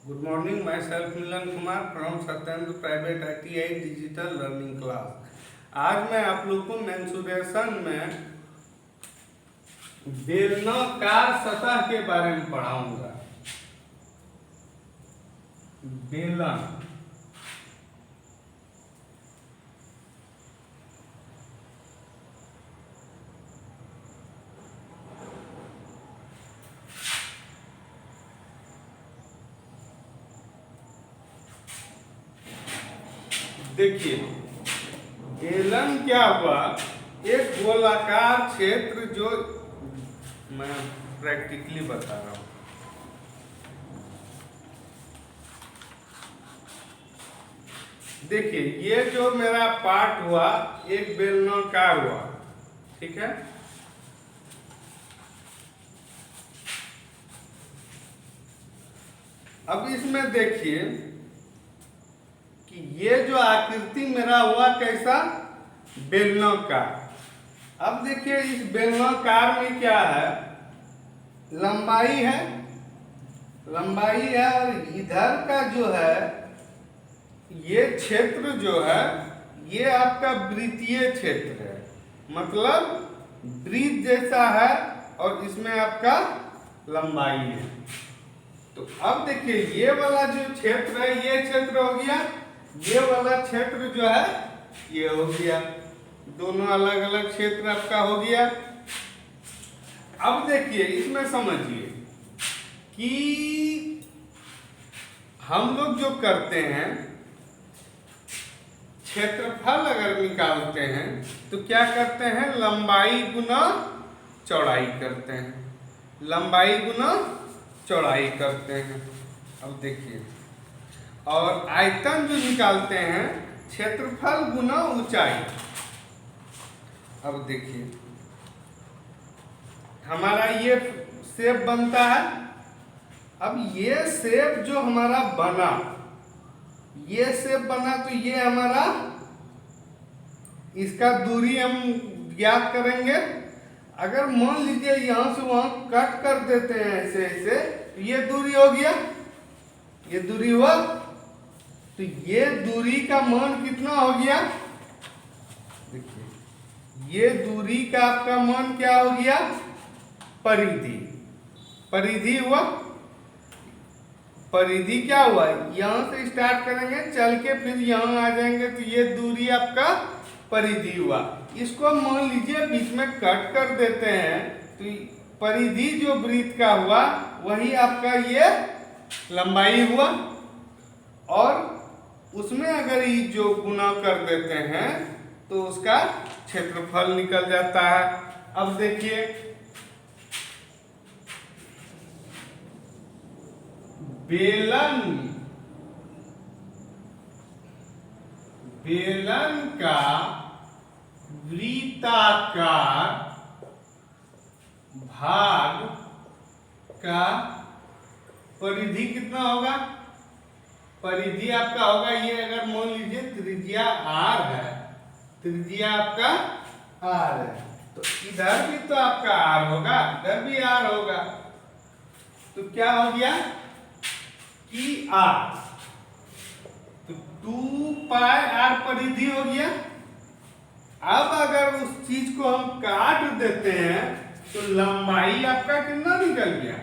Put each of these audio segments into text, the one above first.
Good morning, myself Milan Kumar from Satyendra Private ITI Digital Learning Class। आज मैं आप लोग को मेंसुरेशन में बेलनाकार सतह के बारे में पढ़ाऊंगा। बेलन देखिए, बेलन क्या हुआ, एक गोलाकार क्षेत्र जो मैं प्रैक्टिकली बता रहा हूं। देखिए, ये जो मेरा पार्ट हुआ एक बेलनाकार हुआ, ठीक है। अब इसमें देखिए कि ये जो आकृति मेरा हुआ कैसा, बेलनाकार। अब देखिए इस बेलनाकार में क्या है, लंबाई है और इधर का जो है ये क्षेत्र जो है ये आपका वृत्तीय क्षेत्र है, मतलब वृत्त जैसा है और इसमें आपका लंबाई है। तो अब देखिए ये वाला जो क्षेत्र है ये क्षेत्र हो गया, ये वाला क्षेत्र जो है ये हो गया, दोनों अलग अलग क्षेत्र आपका हो गया। अब देखिए इसमें समझिए कि हम लोग जो करते हैं क्षेत्रफल अगर निकालते हैं तो क्या करते हैं, लंबाई गुना चौड़ाई करते हैं, लंबाई गुना चौड़ाई करते हैं। अब देखिए, और आयतन जो निकालते हैं क्षेत्रफल गुना ऊंचाई। अब देखिए हमारा ये शेप बनता है। अब ये शेप जो हमारा बना, ये शेप बना तो ये हमारा, इसका दूरी हम ज्ञात करेंगे। अगर मान लीजिए यहां से वहां कट कर देते हैं ऐसे ऐसे, तो ये दूरी हो गया, ये दूरी हुआ। तो ये दूरी का मान कितना हो गया, देखिए ये दूरी का आपका मान क्या हो गया, परिधि। परिधि हुआ, परिधि क्या हुआ, यहां से स्टार्ट करेंगे चल के फिर यहां आ जाएंगे तो ये दूरी आपका परिधि हुआ। इसको मान लीजिए बीच में कट कर देते हैं तो परिधि जो वृत्त का हुआ वही आपका ये लंबाई हुआ, और उसमें अगर ये जो गुना कर देते हैं तो उसका क्षेत्रफल निकल जाता है। अब देखिए बेलन का वृत्ताकार भाग का परिधि कितना होगा, परिधि आपका होगा ये, अगर मान लीजिए त्रिज्या r है, त्रिज्या आपका r है तो इधर भी तो आपका r होगा, इधर भी r होगा। तो क्या हो गया कि r, तो 2 पाई r परिधि हो गया। अब अगर उस चीज को हम काट देते हैं तो लंबाई आपका कितना निकल गया,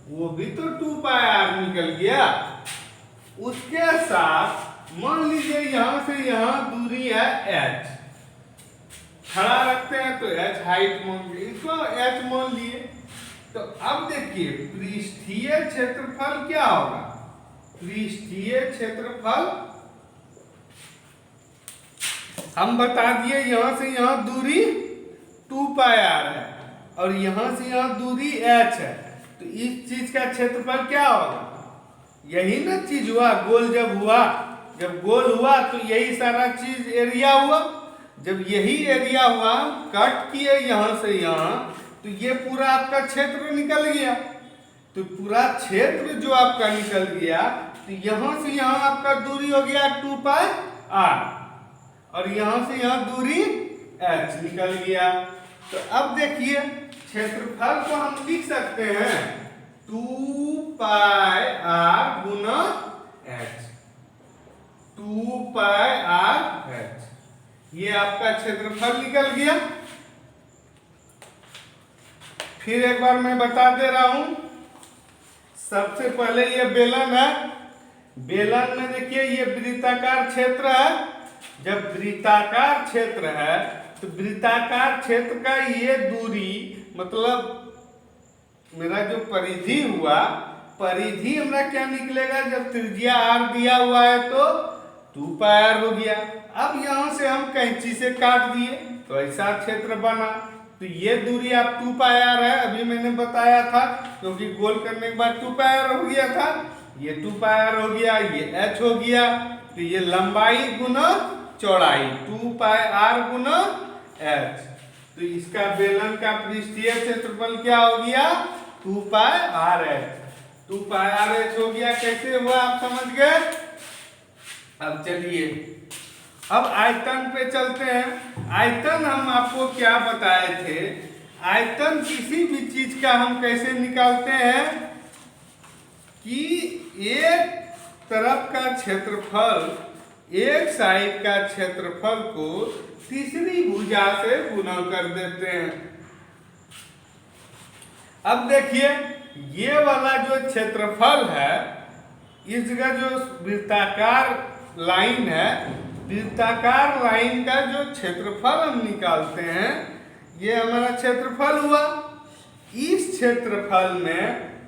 वो भी तो 2 पाई r निकल गया। उसके साथ मान लीजिए यहां से यहां दूरी है h, खड़ा रखते हैं तो h हाइट मान लिए, इसको h मान लिए। तो अब देखिए पृष्ठीय क्षेत्रफल क्या होगा, पृष्ठीय क्षेत्रफल हम बता दिए, यहां से यहां दूरी 2 पाई r है और यहां से यहां दूरी h है, तो इस चीज का क्षेत्रफल क्या होगा, यही ना चीज हुआ, गोल जब हुआ, जब गोल हुआ तो यही सारा चीज एरिया हुआ। जब यही एरिया हुआ, कट किए यहां से यहां, तो ये पूरा आपका क्षेत्र निकल गया। तो पूरा क्षेत्र जो आपका निकल गया तो यहां से यहां आपका दूरी हो गया 2 पाई r और यहां से यहां दूरी h निकल गया। तो अब देखिए क्षेत्रफल को हम लिख सकते हैं 2 पाई r गुना ये आपका क्षेत्रफल निकल गया। फिर एक बार मैं बता दे रहा हूं। सबसे पहले ये बेलन है। बेलन में देखिए ये वृत्ताकार क्षेत्र है। जब वृत्ताकार क्षेत्र है तो वृत्ताकार क्षेत्र का ये दूरी मतलब मेरा जो परिधि हुआ, परिधि हमारा क्या निकलेगा, जब त्रिज्या r दिया हुआ है तो 2πr हो गया। अब यहां से हम कैंची से काट दिए तो ऐसा क्षेत्र बना। तो ये दूरी आप 2πr है, अभी मैंने बताया था, क्योंकि गोल करने के बाद 2πr हो गया था। ये 2πr हो गया, ये h हो गया। तो ये लंबाई गुना चौड़ाई 2πr गुना h। तो इसका बेलन का पृष्ठीय क्षेत्रफल क्या हो गया, 2πrh। 2πrh हो गया। कैसे हुआ आप समझ गए। अब चलिए अब आयतन पे चलते हैं। आयतन हम आपको क्या बताए थे, आयतन किसी भी चीज का हम कैसे निकालते हैं कि एक तरफ का क्षेत्रफल, एक साइड का क्षेत्रफल को तीसरी भुजा से गुना कर देते हैं। अब देखिए ये वाला जो क्षेत्रफल है, इस जगह जो वृत्ताकार लाइन है, वृत्ताकार लाइन का जो क्षेत्रफल हम निकालते हैं, ये हमारा क्षेत्रफल हुआ। इस क्षेत्रफल में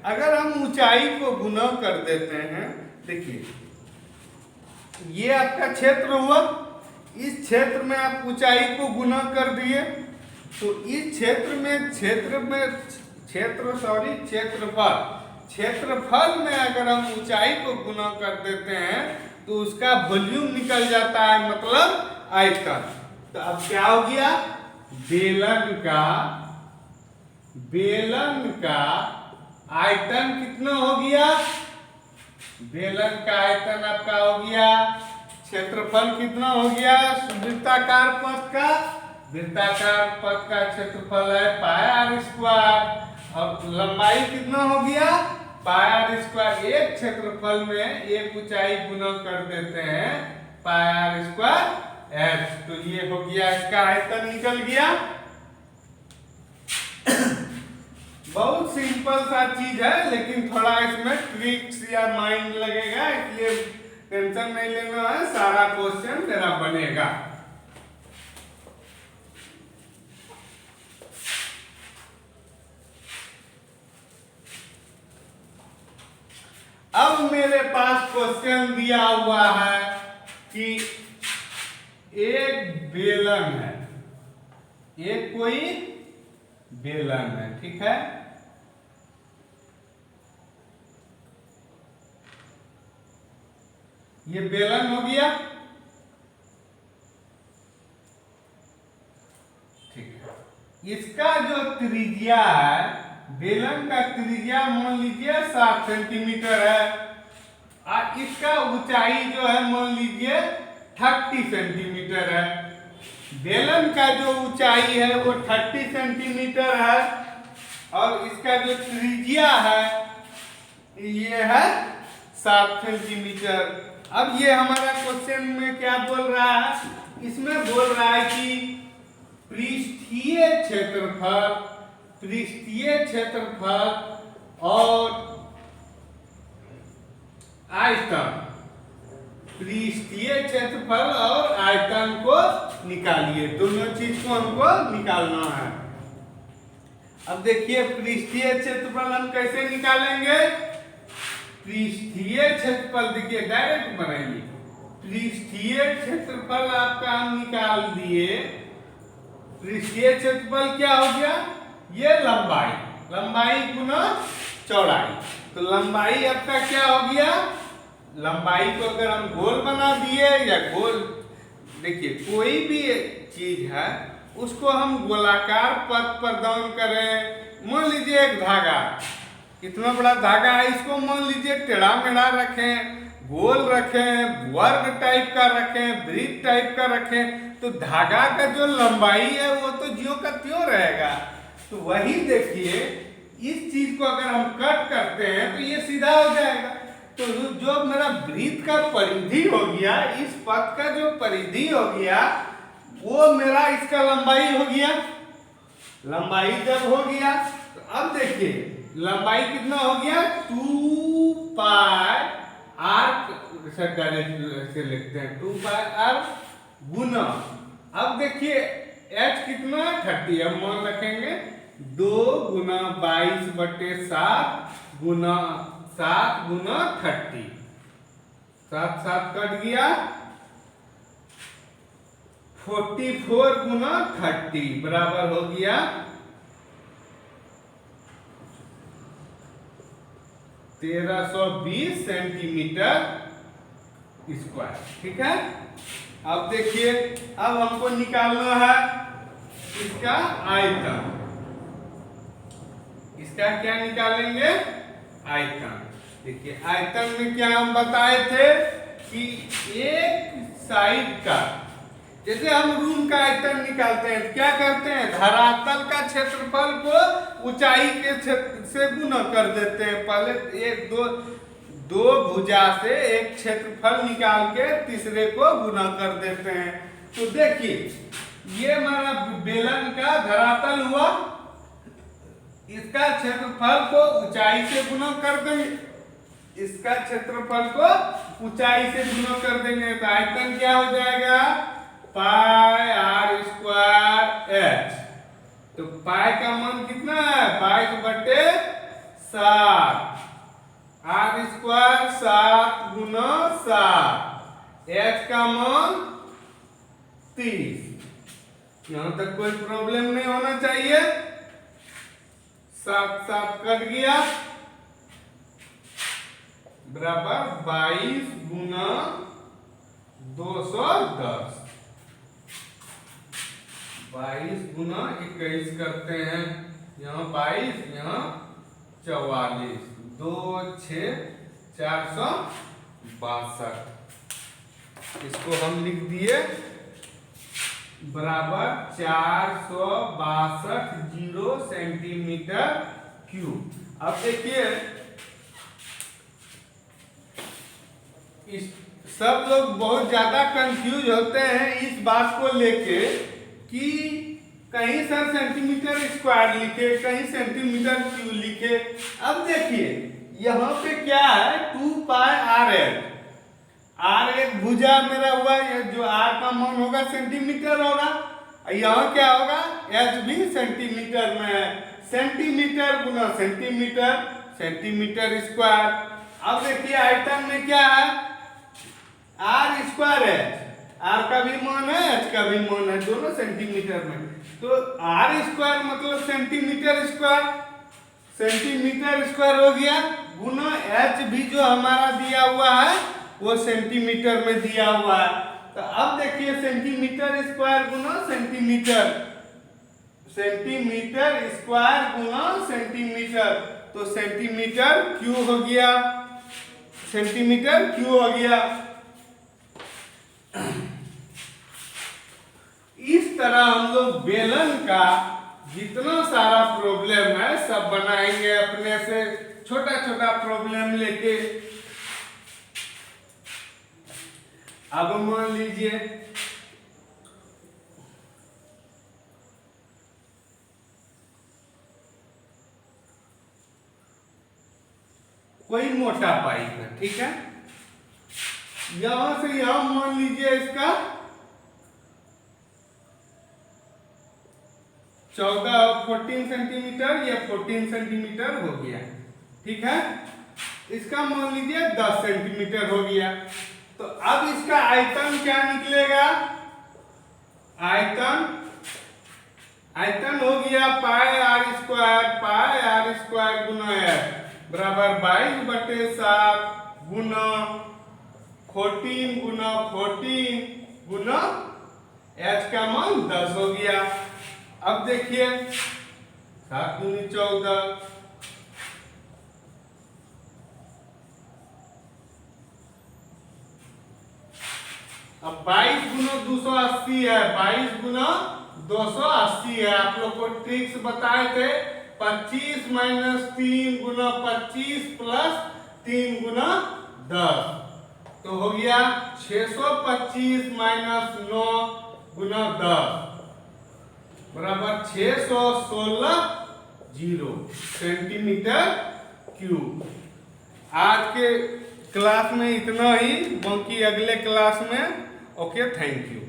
अगर हम ऊंचाई को गुना कर देते हैं, देखिए ये आपका क्षेत्र हुआ। इस क्षेत्र में आप ऊंचाई को गुना कर दिए तो इस क्षेत्रफल में अगर हम ऊंचाई को गुना कर देते हैं तो उसका वॉल्यूम निकल जाता है, मतलब आयतन। तो अब क्या हो गया, बेलन का आयतन कितना हो गया, बेलन का आयतन आपका हो गया, क्षेत्रफल कितना हो गया, वृत्ताकार पथ का क्षेत्रफल है πr²। और लंबाई कितना हो गया, πr²। एक क्षेत्रफल में एक ऊंचाई गुना कर देते हैं πr²h। तो ये हो गया, इसका आयतन निकल गया। बहुत सिंपल सा चीज है, लेकिन थोड़ा इसमें ट्रिक्स या माइंड लगेगा, इसलिए टेंशन नहीं लेना है, सारा क्वेश्चन मेरा बनेगा। अब मेरे पास क्वेश्चन दिया हुआ है कि एक बेलन है, एक कोई बेलन है, ठीक है। ये बेलन हो गया, ठीक है। इसका जो त्रिज्या है, बेलन का त्रिज्या मान लीजिए 7 सेंटीमीटर है और इसका ऊंचाई जो है मान लीजिए 30 सेंटीमीटर है। बेलन का जो ऊंचाई है वो 30 सेंटीमीटर है और इसका जो त्रिज्या है ये है 7 सेंटीमीटर। अब ये हमारा क्वेश्चन में क्या बोल रहा है, इसमें बोल रहा है कि पृष्ठीय क्षेत्रफल और आयतन, पृष्ठीय क्षेत्रफल और आयतन को निकालिए। दोनों चीज को हमको निकालना है। अब देखिए पृष्ठीय क्षेत्रफल हम कैसे निकालेंगे, पृष्ठीय क्षेत्रफल देखिए डायरेक्ट बनाइए। पृष्ठीय क्षेत्रफल आपका हम निकाल दिए। पृष्ठीय क्षेत्रफल क्या हो गया, ये लंबाई गुना चौड़ाई। तो लंबाई आपका क्या हो गया, लंबाई को अगर हम गोल बना दिए या गोल, देखिए कोई भी चीज है उसको हम गोलाकार पथ प्रदान करें। मान लीजिए एक धागा, इतना बड़ा धागा है, इसको मान लीजिए टेढ़ा मेढ़ा रखें, गोल रखें, वर्ग टाइप का रखें, वृत्त टाइप का रखें, तो धागा का जो लंबाई है वो तो ज्यों का त्यों रहेगा। तो वही देखिए इस चीज को अगर हम कट करते हैं तो ये सीधा हो जाएगा। तो जो मेरा वृत्त का परिधि हो गया, इस पथ का जो परिधि हो गया वो मेरा इसका लंबाई हो गया। लंबाई जब हो गया तो अब देखिए लंबाई कितना हो गया 2 पाई आर से लिखते हैं 2 पाई आर गुना। अब देखिए h कितना 30। अब मान रखेंगे 2 गुना 22/7 गुना 7 गुना 30। 7 7 कट गया 44 गुना 30 बराबर हो गया 1320 सेंटीमीटर स्क्वायर। ठीक है। अब देखिए अब हमको निकालना है इसका आयतन। इसका क्या निकालेंगे आयतन। देखिए आयतन में क्या हम बताए थे कि एक साइड का जैसे हम रूम का आयतन निकालते हैं क्या करते हैं धरातल का क्षेत्रफल को ऊंचाई के क्षेत्र से गुना कर देते हैं। पहले एक दो भुजा से एक क्षेत्रफल निकाल के तीसरे को गुना कर देते हैं। तो देखिए ये हमारा बेलन का धरातल हुआ। इसका क्षेत्रफल को ऊंचाई से गुना कर देंगे। इसका क्षेत्रफल को ऊंचाई से गुना कर देंगे तो आयतन क्या हो जाएगा पाई आर स्क्वायर एच। तो पाई का मान कितना है 22/7 आर स्क्वायर 7 गुना 7 एच का मान 30। यहां तक कोई प्रॉब्लम नहीं होना चाहिए। 7 7 कट गया बराबर 22 गुना 210। 22 गुना 21 करते हैं। यहाँ 22 यहाँ 44 2 6 462। इसको हम लिख दिए बराबर 462 सेंटीमीटर क्यूब। अब देखिए इस सब लोग बहुत ज्यादा कंफ्यूज होते हैं इस बात को लेके कि कहीं सर सेंटीमीटर स्क्वायर लिखे कहीं सेंटीमीटर क्यूब लिखे। अब देखिए यहाँ पे क्या है 2 पाई आर एच। आर एक भुजा मेरा हुआ जो आर का मान होगा सेंटीमीटर होगा। यहाँ क्या होगा एच भी सेंटीमीटर में है। सेंटीमीटर गुना सेंटीमीटर सेंटीमीटर स्क्वायर। अब देखिए आयतन में क्या है आर स्क्वायर एच। आर का भी मान है एच का भी मान है दोनों सेंटीमीटर में। तो आर स्क्वायर मतलब सेंटीमीटर स्क्वायर। सेंटीमीटर स्क्वायर हो गया गुना एच भी जो हमारा दिया हुआ है वो सेंटीमीटर में दिया हुआ है। तो अब देखिए सेंटीमीटर स्क्वायर गुना सेंटीमीटर सेंटीमीटर स्क्वायर गुना सेंटीमीटर। तो सेंटीमीटर क्यूब हो गया सेंटीमीटर क्यूब हो गया। इस तरह हम लोग बेलन का जितना सारा प्रॉब्लम है सब बनाएंगे अपने से छोटा छोटा प्रॉब्लम लेके। अब मान लीजिए कोई मोटा पाइप है। ठीक है यहां से यहां मान लीजिए इसका 14 सेंटीमीटर या 14 सेंटीमीटर हो गया। ठीक है इसका मान लीजिए 10 सेंटीमीटर हो गया। तो अब इसका आयतन क्या निकलेगा आयतन हो गया पाई आर स्क्वायर गुना एच बराबर 22/7 गुना 14 गुना 14 गुना एच का मान 10 हो गया। अब देखिए 7 दूनी 14 अब 22 गुना 280 है 22 गुना 280 है। आप लोग को ट्रिक्स बताए थे 25 माइनस 3 गुना 25 प्लस 3 गुना 10 तो हो गया 625 माइनस 9 गुना 10 बराबर 616 सेंटीमीटर क्यूब। आज के क्लास में इतना ही, बाकी अगले क्लास में। Okay, thank you.